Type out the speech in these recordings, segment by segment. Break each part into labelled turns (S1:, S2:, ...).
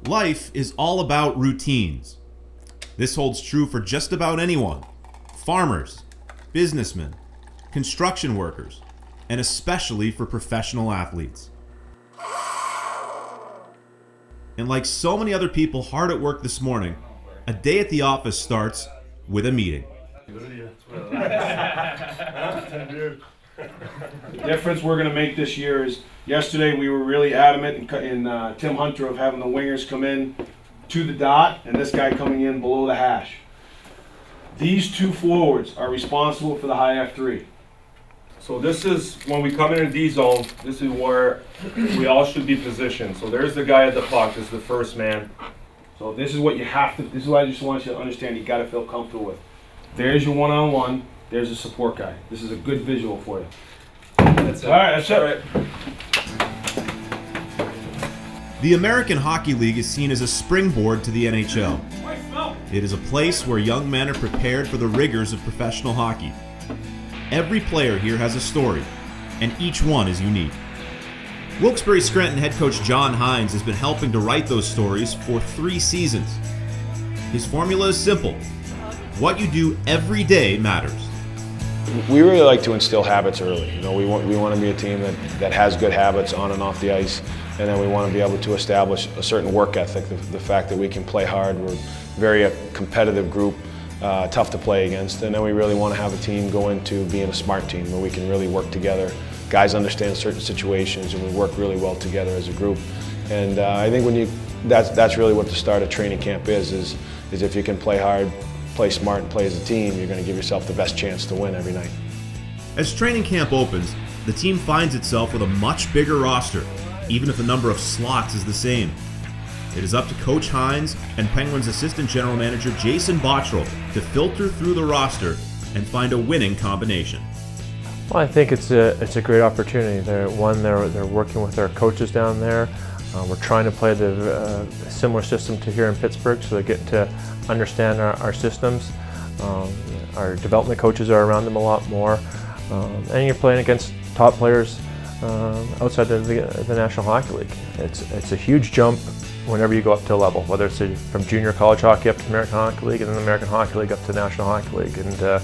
S1: Life is all about routines. This holds true for just about anyone. Farmers, businessmen, construction workers, and especially for professional athletes. And like so many other people hard at work this morning, a day at the office starts with a meeting.
S2: The difference we're going to make this year is, yesterday we were really adamant in Tim Hunter of having the wingers come in to the dot and this guy coming in below the hash. These two forwards are responsible for the high F3.
S3: So this is, when we come into D zone, this is where we all should be positioned. So there's the guy at the puck, this is the first man.
S2: So this is what you have to, this is what I just want you to understand, you got to feel comfortable with. There's your one-on-one, there's a support guy. This is a good visual for you.
S3: That's it.
S2: All right, that's it.
S3: All right.
S1: The American Hockey League is seen as a springboard to the NHL. It is a place where young men are prepared for the rigors of professional hockey. Every player here has a story, and each one is unique. Wilkes-Barre Scranton head coach John Hines has been helping to write those stories for 3 seasons. His formula is simple. What you do every day matters.
S4: We really like to instill habits early. You know, we want to be a team that has good habits on and off the ice, and then we want to be able to establish a certain work ethic, the fact that we can play hard. We're very a competitive group, tough to play against, and then we really want to have a team go into being a smart team where we can really work together. Guys understand certain situations, and we work really well together as a group. And I think that's really what the start of training camp is if you can play hard, play smart, and play as a team, you're going to give yourself the best chance to win every night.
S1: As training camp opens, the team finds itself with a much bigger roster, even if the number of slots is the same. It is up to Coach Hines and Penguins assistant general manager Jason Bottrell to filter through the roster and find a winning combination.
S5: Well, I think it's a great opportunity. They're working with our coaches down there. We're trying to play the similar system to here in Pittsburgh, so they get to understand our systems. Our development coaches are around them a lot more, and you're playing against top players outside the National Hockey League. It's a huge jump whenever you go up to a level, whether it's from junior college hockey up to the American Hockey League and then the American Hockey League up to the National Hockey League. And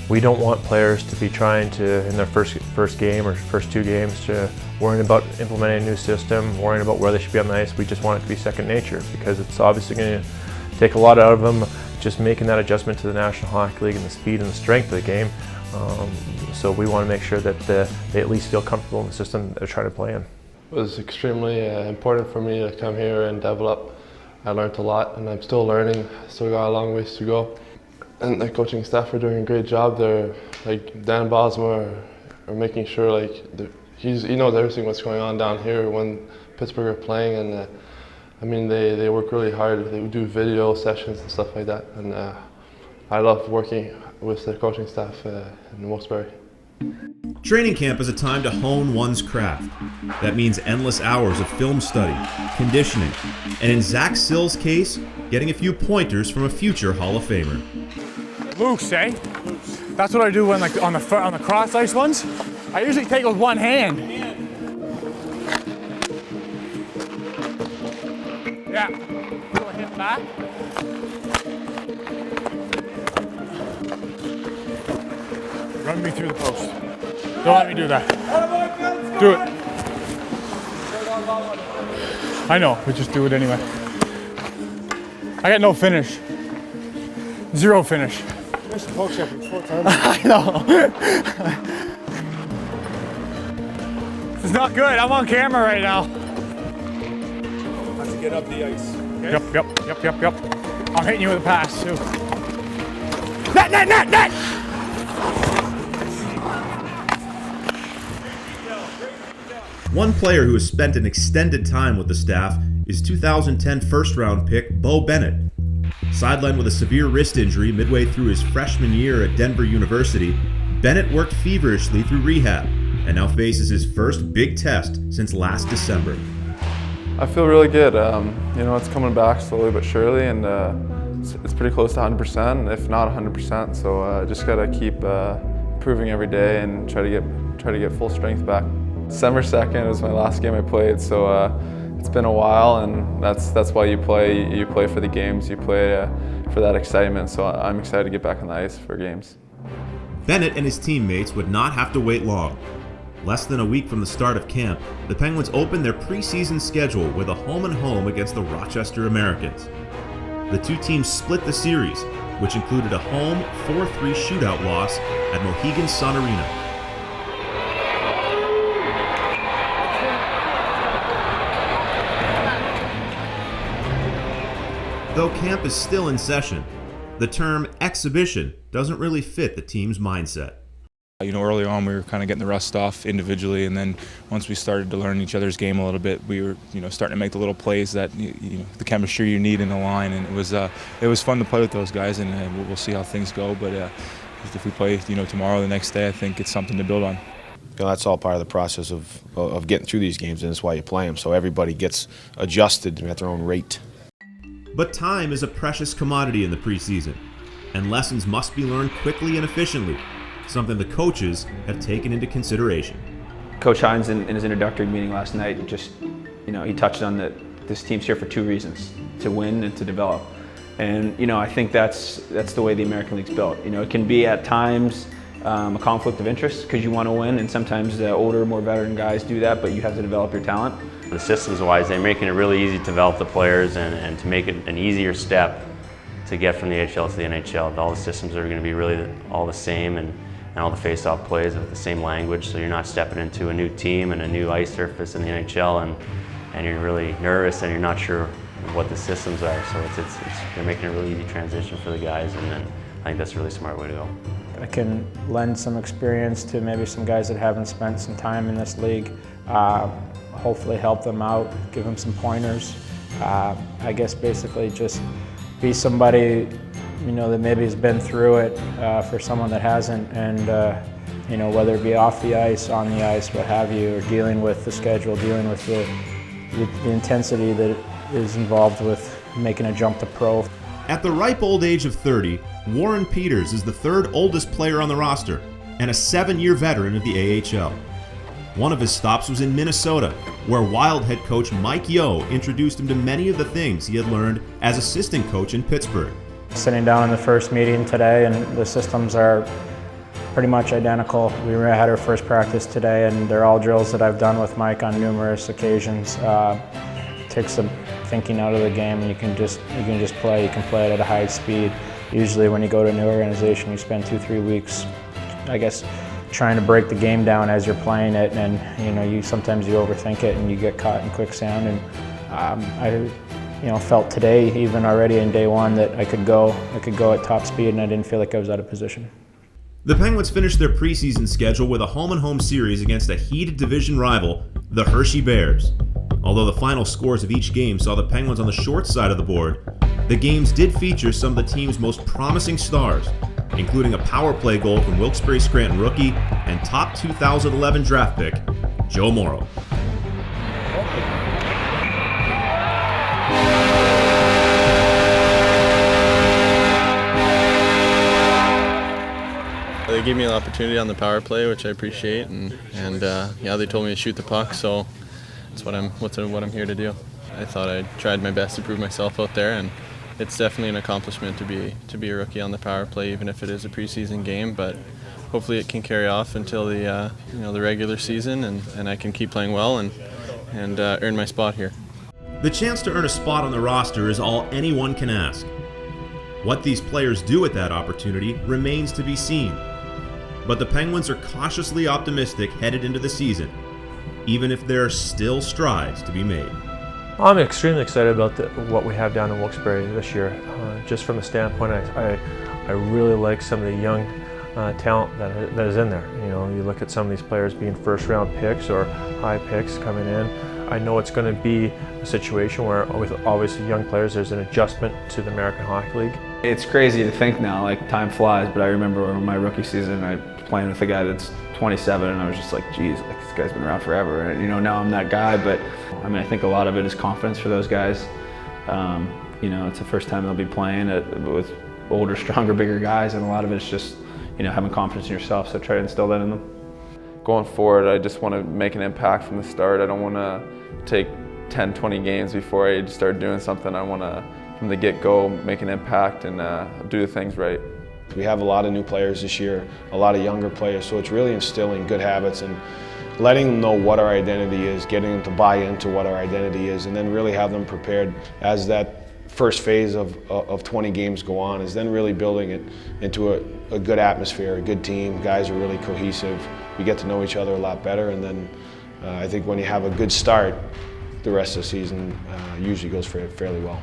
S5: we don't want players to be trying to, in their first game or first 2 games, to worrying about implementing a new system, worrying about where they should be on the ice. We just want it to be second nature, because it's obviously going to take a lot out of them just making that adjustment to the National Hockey League and the speed and the strength of the game. So we want to make sure that they at least feel comfortable in the system that they're trying to play in.
S6: It was extremely important for me to come here and develop. I learned a lot, and I'm still learning. Still got a long ways to go. And the coaching staff are doing a great job. They're like Dan Bosma are making sure he knows everything what's going on down here when Pittsburgh are playing, and I mean they work really hard. They do video sessions and stuff like that, and I love working with the coaching staff in Wilkes-Barre.
S1: Training camp is a time to hone one's craft. That means endless hours of film study, conditioning, and in Zach Sill's case, getting a few pointers from a future Hall of Famer.
S7: Loose, eh? That's what I do when, like, on the cross ice ones. I usually take it with one hand. Yeah. Little hip back. Run me through the post. Don't let me do that. Do it. I know, but just do it anyway. I got no finish. 0 finish. I know. It's not good. I'm on camera right now.
S3: Have to get up the ice. Okay?
S7: Yep. I'm hitting you with a pass too. Net!
S1: One player who has spent an extended time with the staff is 2010 first-round pick Bo Bennett. Sidelined with a severe wrist injury midway through his freshman year at Denver University, Bennett worked feverishly through rehab and now faces his first big test since last December.
S6: I feel really good. It's coming back slowly but surely, and it's pretty close to 100%, if not 100%. So just gotta keep improving every day and try to get full strength back. December 2nd was my last game I played, so
S8: It's been a while, and that's why you play. You play for the games. You play for that excitement. So I'm excited to get back on the ice for games.
S1: Bennett and his teammates would not have to wait long. Less than a week from the start of camp, the Penguins opened their preseason schedule with a home-and-home against the Rochester Americans. The two teams split the series, which included a home 4-3 shootout loss at Mohegan Sun Arena. Though camp is still in session, the term exhibition doesn't really fit the team's mindset.
S9: Early on we were kind of getting the rust off individually, and then once we started to learn each other's game a little bit, we were starting to make the little plays that the chemistry you need in the line, and it was fun to play with those guys, and we'll see how things go. But if we play tomorrow, the next day, I think it's something to build on.
S4: That's all part of the process of getting through these games, and that's why you play them, so everybody gets adjusted at their own rate.
S1: But time is a precious commodity in the preseason, and lessons must be learned quickly and efficiently, something the coaches have taken into consideration.
S10: Coach Hines, in his introductory meeting last night, he touched on that this team's here for two reasons: to win and to develop. And I think that's the way the American League's built. It can be at times a conflict of interest because you want to win, and sometimes the older, more veteran guys do that, but you have to develop your talent.
S11: The systems-wise, they're making it really easy to develop the players and to make it an easier step to get from the AHL to the NHL. All the systems are going to be really all the same, and all the face-off plays with the same language, so you're not stepping into a new team and a new ice surface in the NHL, and you're really nervous and you're not sure what the systems are. So they're making a really easy transition for the guys, and then I think that's a really smart way to go.
S12: I can lend some experience to maybe some guys that haven't spent some time in this league. Hopefully help them out, give them some pointers. I guess basically just be somebody that maybe has been through it for someone that hasn't, and whether it be off the ice, on the ice, what have you, or dealing with the schedule, dealing with the intensity that is involved with making a jump to pro.
S1: At the ripe old age of 30, Warren Peters is the third oldest player on the roster and a 7-year veteran of the AHL. One of his stops was in Minnesota, where Wild head coach Mike Yeo introduced him to many of the things he had learned as assistant coach in Pittsburgh.
S12: Sitting down in the first meeting today, and the systems are pretty much identical. We had our first practice today, and they're all drills that I've done with Mike on numerous occasions. Takes some thinking out of the game, and you can just play. You can play it at a high speed. Usually when you go to a new organization, you spend 2-3 weeks, I guess, trying to break the game down as you're playing it, and sometimes you overthink it and you get caught in quicksand. And I felt today, even already in day one, that I could go at top speed, and I didn't feel like I was out of position.
S1: The Penguins finished their preseason schedule with a home-and-home series against a heated division rival, the Hershey Bears. Although the final scores of each game saw the Penguins on the short side of the board, the games did feature some of the team's most promising stars, including a power play goal from Wilkes-Barre Scranton rookie and top 2011 draft pick, Joe Morrow.
S13: They gave me an opportunity on the power play, which I appreciate, and they told me to shoot the puck, so that's what I'm here to do. I thought I tried my best to prove myself out there, and it's definitely an accomplishment to be a rookie on the power play, even if it is a preseason game. But hopefully it can carry off until the the regular season, and I can keep playing well and earn my spot here.
S1: The chance to earn a spot on the roster is all anyone can ask. What these players do with that opportunity remains to be seen. But the Penguins are cautiously optimistic headed into the season, even if there are still strides to be made.
S5: I'm extremely excited about what we have down in Wilkes-Barre this year. Just from the standpoint, I really like some of the young talent that is in there. You look at some of these players being first-round picks or high picks coming in. I know it's going to be a situation where, with obviously young players, there's an adjustment to the American Hockey League.
S10: It's crazy to think now, like time flies, but I remember in my rookie season, I was playing with a guy that's 27, and I was just like, geez, like this guy's been around forever. And now I'm that guy, but I think a lot of it is confidence for those guys. It's the first time they'll be playing with older, stronger, bigger guys, and a lot of it's just, having confidence in yourself, so try to instill that in them.
S8: Going forward, I just want to make an impact from the start. I don't want to take 10, 20 games before I start doing something. I want to, from the get-go, make an impact and do the things right.
S4: We have a lot of new players this year, a lot of younger players, so it's really instilling good habits and letting them know what our identity is, getting them to buy into what our identity is, and then really have them prepared as that first phase of 20 games go on, is then really building it into a good atmosphere, a good team. Guys are really cohesive. We get to know each other a lot better, and then I think when you have a good start, the rest of the season usually goes fairly well.